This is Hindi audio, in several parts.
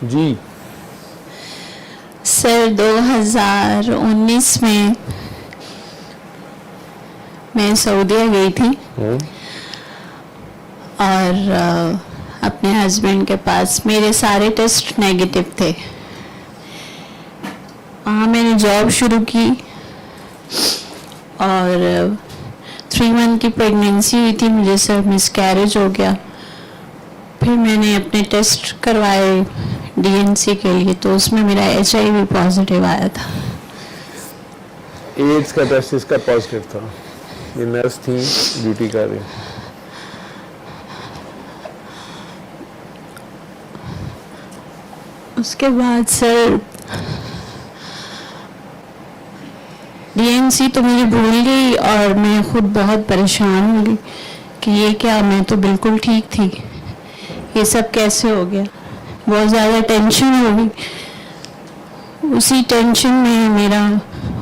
जी सर 2019 में मैं सऊदीया गई थी और अपने हस्बैंड के पास मेरे सारे टेस्ट नेगेटिव थे। वहाँ मैंने जॉब शुरू की और 3 मंथ की प्रेगनेंसी हुई थी मुझे सर, मिसकैरेज हो गया। फिर मैंने अपने टेस्ट करवाए डीएनसी के लिए, तो उसमें मेरा HIV पॉजिटिव आया था। एड्स का टेस्ट इसका पॉजिटिव था। ये नर्स थी, ड्यूटी कर रही थी। उसके बाद सर डीएनसी तो मुझे भूल गई और मैं खुद बहुत परेशान हो गई कि ये क्या, मैं तो बिल्कुल ठीक थी, ये सब कैसे हो गया। बहुत ज़्यादा टेंशन हो गई। उसी टेंशन में मेरा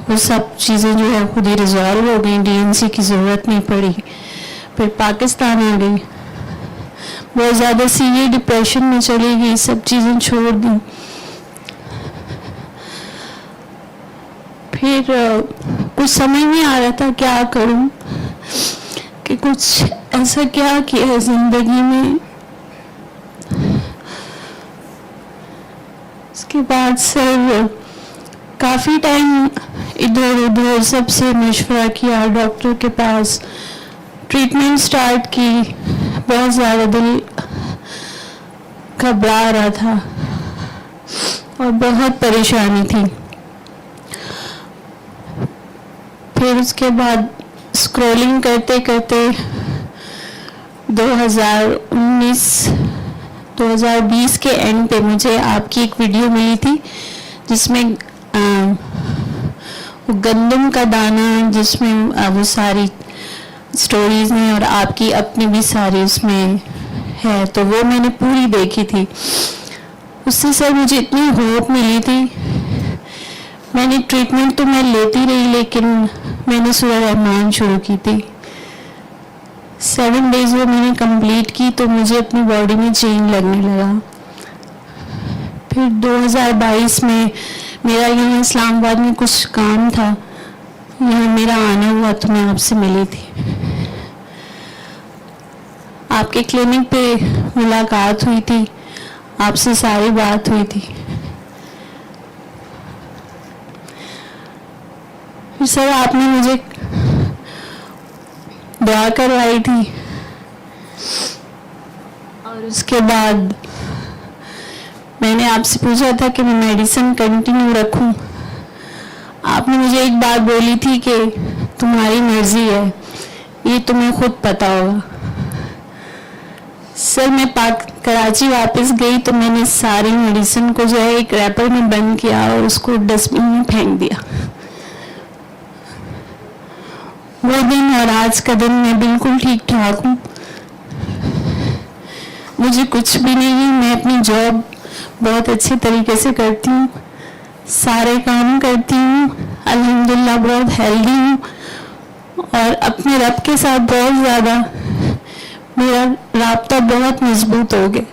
वो सब चीज़ें जो है खुद ही रिजॉल्व हो गई, डीएनसी की ज़रूरत नहीं पड़ी। फिर पाकिस्तान आ गई, बहुत ज़्यादा सीवियर डिप्रेशन में चली गई, सब चीज़ें छोड़ दी। फिर कुछ समझ नहीं आ रहा था क्या करूं, कि कुछ ऐसा क्या किया है जिंदगी में। उसके बाद सर काफ़ी टाइम इधर उधर सबसे मशवरा किया, डॉक्टर के पास ट्रीटमेंट स्टार्ट की। बहुत ज़्यादा दिल घबरा रहा था और बहुत परेशानी थी। फिर उसके बाद स्क्रॉलिंग करते करते 2019-2020 के एंड पे मुझे आपकी एक वीडियो मिली थी जिसमें वो गंदम का दाना, जिसमें वो सारी स्टोरीज हैं और आपकी अपनी भी सारी उसमें है, तो वो मैंने पूरी देखी थी। उससे सर मुझे इतनी होप मिली थी। मैंने ट्रीटमेंट तो मैं लेती रही, लेकिन मैंने सूरह रहमान शुरू की थी। 7 डेज वो मैंने कंप्लीट की तो मुझे अपनी बॉडी में चेंज लगने लगा। फिर 2022 में मेरा यहाँ इस्लामाबाद में कुछ काम था, यहाँ मेरा आना हुआ तो मैं आपसे मिली थी। आपके क्लिनिक पे मुलाकात हुई थी, आपसे सारी बात हुई थी। फिर सर आपने मुझे दुआ करवाई थी और उसके बाद मैंने आपसे पूछा था कि मैं मेडिसिन कंटिन्यू रखूं। आपने मुझे एक बात बोली थी कि तुम्हारी मर्जी है, ये तुम्हें खुद पता होगा। सर मैं कराची वापस गई तो मैंने सारी मेडिसिन को जो है एक रैपर में बंद किया और उसको डस्टबिन में फेंक दिया। वो दिन और आज का दिन मैं बिल्कुल ठीक ठाक हूँ, मुझे कुछ भी नहीं है। मैं अपनी जॉब बहुत अच्छे तरीके से करती हूँ, सारे काम करती हूँ, अल्हम्दुलिल्लाह बहुत हेल्दी हूँ और अपने रब के साथ बहुत ज़्यादा मेरा राब्ता बहुत मजबूत हो गया।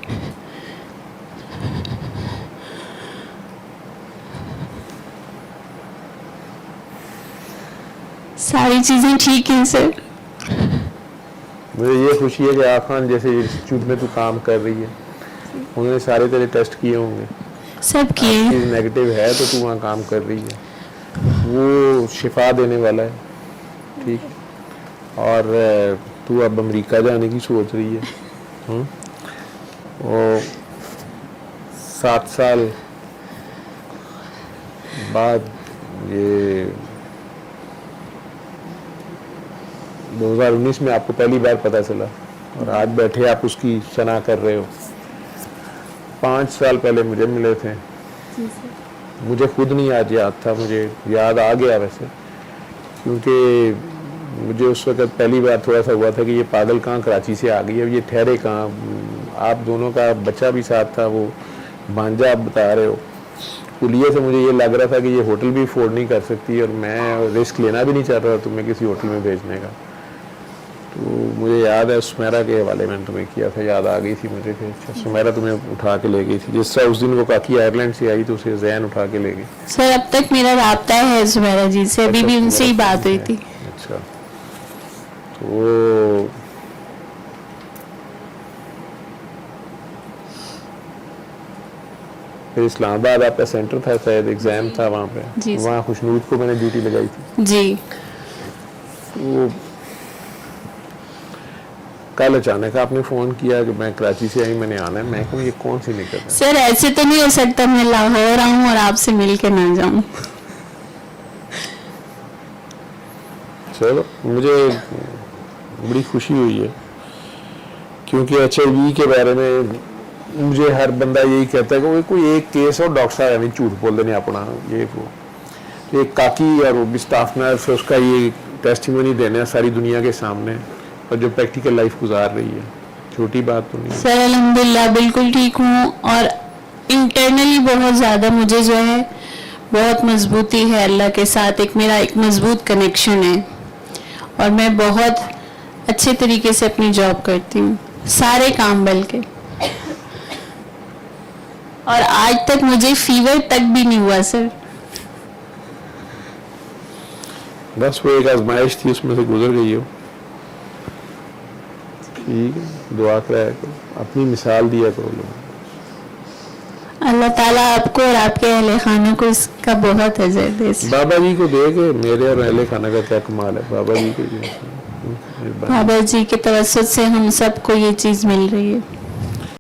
सारी चीज़ें ठीक हैं सर। मुझे ये खुशी है कि आखान जैसे इंस्टीट्यूट में तू काम कर रही है, उन्होंने सारे तेरे टेस्ट किए होंगे, सब किए। चीज़ नेगेटिव है तो तू वहाँ काम कर रही है, वो शिफा देने वाला है, ठीक। और तू अब अमेरिका जाने की सोच रही है। और 7 साल बाद ये 2019 में आपको पहली बार पता चला और आज बैठे आप उसकी सना कर रहे हो। 5 साल पहले मुझे मिले थे, मुझे खुद नहीं आज याद था, मुझे याद आ गया वैसे, क्योंकि मुझे उस वक्त पहली बार थोड़ा सा हुआ था कि ये पागल कहाँ कराची से आ गई है, ये ठहरे कहाँ। आप दोनों का बच्चा भी साथ था, वो भांजा आप बता रहे हो। कुलिये से मुझे ये लग रहा था कि ये होटल भी अफोर्ड नहीं कर सकती और मैं रिस्क लेना भी नहीं चाह रहा तुम्हें किसी होटल में भेजने का। तो मुझे याद है सुमेरा के हवाले मैंने तुम्हें किया था, याद आ गई थी मुझे कि अच्छा सुमेरा तुम्हें उठा के ले गई थी, जिस तरह उस दिन वो काकी आयरलैंड से आई तो उसे जैन उठा के ले गई। सर अब तक मेरा राब्ता है सुमेरा जी से, अभी भी उनसे ही बात हुई थी। अच्छा, तो फिर इस्लामाबाद आपका सेंटर था शायद, एग्जाम था वहाँ पे, वहाँ खुशनूद को मैंने ड्यूटी लगाई थी जी। तो कल अचानक आपने फोन किया कि मैं कराची से आई, मैंने आना है। मैं कहूँ ये कौन सी निकल है? सर ऐसे तो नहीं हो सकता मैं लाहौर आऊँ और आपसे मिल के ना जाऊँ। चलो मुझे बड़ी खुशी हुई है, क्योंकि HIV के बारे में मुझे हर बंदा यही कहता है कि कोई एक केस और डॉक्टर साहब नहीं झूठ बोल देने अपना ये वो। एक काकी और वो भी स्टाफ नर्स, उसका ये टेस्टिमोनी देना सारी दुनिया के सामने, और जो प्रैक्टिकल लाइफ गुजार रही है, छोटी बात तो नहीं। सर अल्हम्दुलिल्लाह बिल्कुल ठीक हूँ, और इंटरनली बहुत ज़्यादा मुझे जो है बहुत मजबूती है अल्लाह के साथ, मेरा एक मजबूत कनेक्शन है, और मैं बहुत अच्छे तरीके से अपनी जॉब करती हूँ, सारे काम बल्कि, और आज तक मुझे फीवर तक भी नहीं हुआ सर। बस वो एक आजमाइश थी, उसमें से गुजर गई हो। ठीक है, दुआ कराया करो, अपनी मिसाल दिया करो लोग। अल्लाह ताला आपको और आपके अहले खाना को इसका बहुत अजर दे। बाबा जी को दे के मेरे और अहले खाना का क्या कमाल है, बाबा जी को बाबा जी के तवज्जुद से हम सबको ये चीज़ मिल रही है।